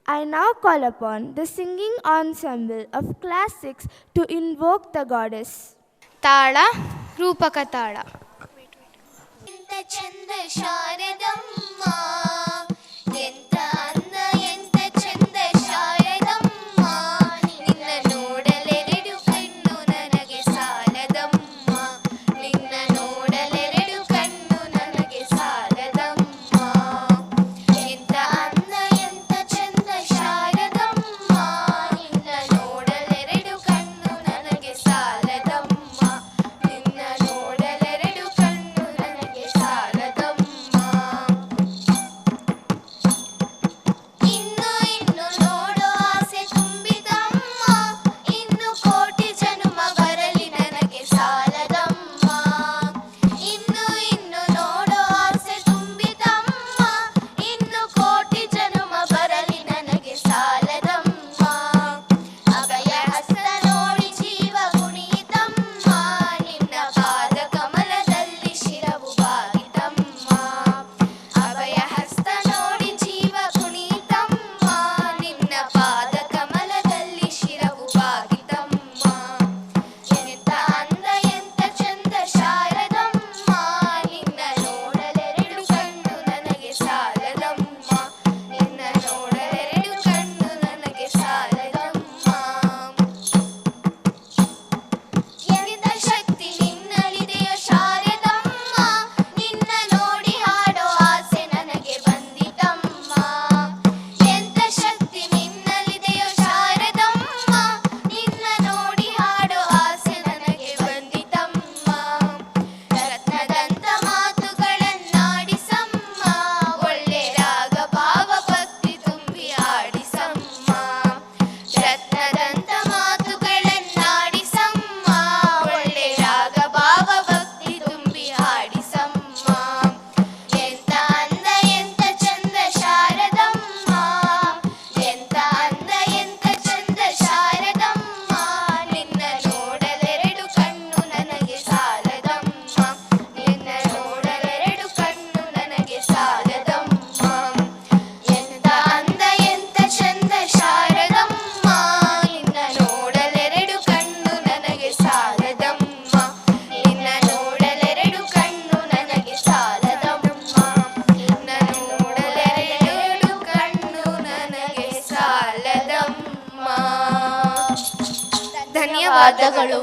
I now call upon the singing ensemble of Class 6 to invoke the goddess. ತಾಳ ರೂಪಕ ತಾಳ. ಎಂತ ಚಂದ ಶಾರದಮ್ಮ, ಎಂತ ಅಂದ ಎಂತ ಚಂದ ಶಾರದಮ್ಮ, ನಿನ್ನ ನೋಡಲೆರಡು ಕಣ್ಣು ನನಗೆ ಸಾಲದಮ್ಮ, ನಿನ್ನ ನೋಡಲೆರಡು ಕಣ್ಣು ನನಗೆ ಸಾಲದಮ್ಮ. ಎಂತ ಅಂದ ಎಂತ ಚಂದ ಶಾರದಮ್ಮ, ನಿನ್ನ ನೋಡಲೆರಡು ಕಣ್ಣು ನನಗೆ ಸಾಲದಮ್ಮ, ನಿನ್ನ ನೋಡಲೆರಡು ಕಣ್ಣು ನನಗೆ ಸಾಲದಮ್ಮ. ಇನ್ನು ಇನ್ನು ನೋಡೋ ಆಸೆ ತುಂಬಿದಮ್ಮ, ಇನ್ನು ಕೋಟಿ ಜನ್ಮ ಬರಲಿ ನನಗೆ ಸಾಲದಮ್ಮ. ಇನ್ನು ಇನ್ನು ನೋಡೋ ಆಸೆ ತುಂಬಿದಮ್ಮ, ಇನ್ನು ಕೋಟಿ ಜನ್ಮ ಬರಲಿ ನನಗೆ ಸಾಲದಮ್ಮ. ಅಭಯ ಹಸ್ತ ನೋಡಿ ಜೀವ ಕುಣಿತಮ್ಮ, ನಿನ್ನ ಪಾದ ಕಮಲದಲ್ಲಿ ಶಿರವು ಬಾಗಿತಮ್ಮ. ಅಭಯ ಹಸ್ತ ನೋಡಿ ಜೀವ ಕುಣಿತಮ್ಮ, ನಿನ್ನ ಪಾದ ಕಮಲದಲ್ಲಿ ಶಿರವು ಬಾಗಿತಮ್ಮ. ಎಂತ ಅಂದ ಎಂತ ಚಂದ ಶಾರದಮ್ಮ, ನಿನ್ನ ನೋಡಲೆರಡು ಕಣ್ಣು ನನಗೆ ಸಾಲದಮ್ಮ, ನಿನ್ನ ನೋಡಲೆರಡು ಕಣ್ಣು ನನಗೆ ಸಾಲದಮ್ಮ. ಎಂತ ಶಕ್ತಿ ನಿನ್ನಲ್ಲಿದೆಯೋ ಶಾರದಮ್ಮ, ನಿನ್ನ ನೋಡಿ ಹಾಡೋ ಆಸೆ ನನಗೆ ಬಂದಿತಮ್ಮ. ಎಂತ ಶಕ್ತಿ ನಿನ್ನಲ್ಲಿದೆಯೋ ಶಾರದಮ್ಮ, ನಿನ್ನ ನೋಡಿ ಹಾಡೋ ಆಸೆ ನನಗೆ ಬಂದಿತಮ್ಮ. ರತ್ನದಂತ ಮಾತುಗಳನ್ನಾಡಿಸಮ್ಮ, ಒಳ್ಳೆ ರಾಗ ಭಾವ ಭಕ್ತಿ ತುಂಬಿ ಆಡಿಸಮ್ಮ. ರತ್ನದಂತ ಮಾತುಗಳನ್ನಾಡಿಸಮ್ಮ, ಒಳ್ಳೆ ರಾಗ ಭಾವ ಭಕ್ತಿ ತುಂಬಿ ಆಡಿಸಮ್ಮ. ಎಂತ ಅಂದ ಎಂತ ಚಂದ ಶಾರದಮ್ಮ, ಎಂತ ಅಂದ ಎಂತ ಚಂದ ಶಾರದಮ್ಮ, ನಿನ್ನ ನೋಡಲೆರಡು ಕಣ್ಣು ನನಗೆ ಸಾಲದಮ್ಮ, ನಿನ್ನ ನೋಡಲೆರಡು ಕಣ್ಣು ನನಗೆ ಸಾಲದಮ್ಮ. ಎಂತ ಅಂದ ಎಂತ ಚಂದ ಶಾರದಮ್ಮ, ನಿನ್ನ ನೋಡಲೆರಡು ಕಣ್ಣು ನನಗೆ ಸಾಲದಮ್ಮ, ನಿನ್ನ ನೋಡಲೆರಡು ಕಣ್ಣು ನನಗೆ ಸಾಲದಮ್ಮ, ನಿನ್ನ ನೋಡಲೆರಡು ಕಣ್ಣು ನನಗೆ ಸಾಲದಮ್ಮ. ಧನ್ಯವಾದಗಳು.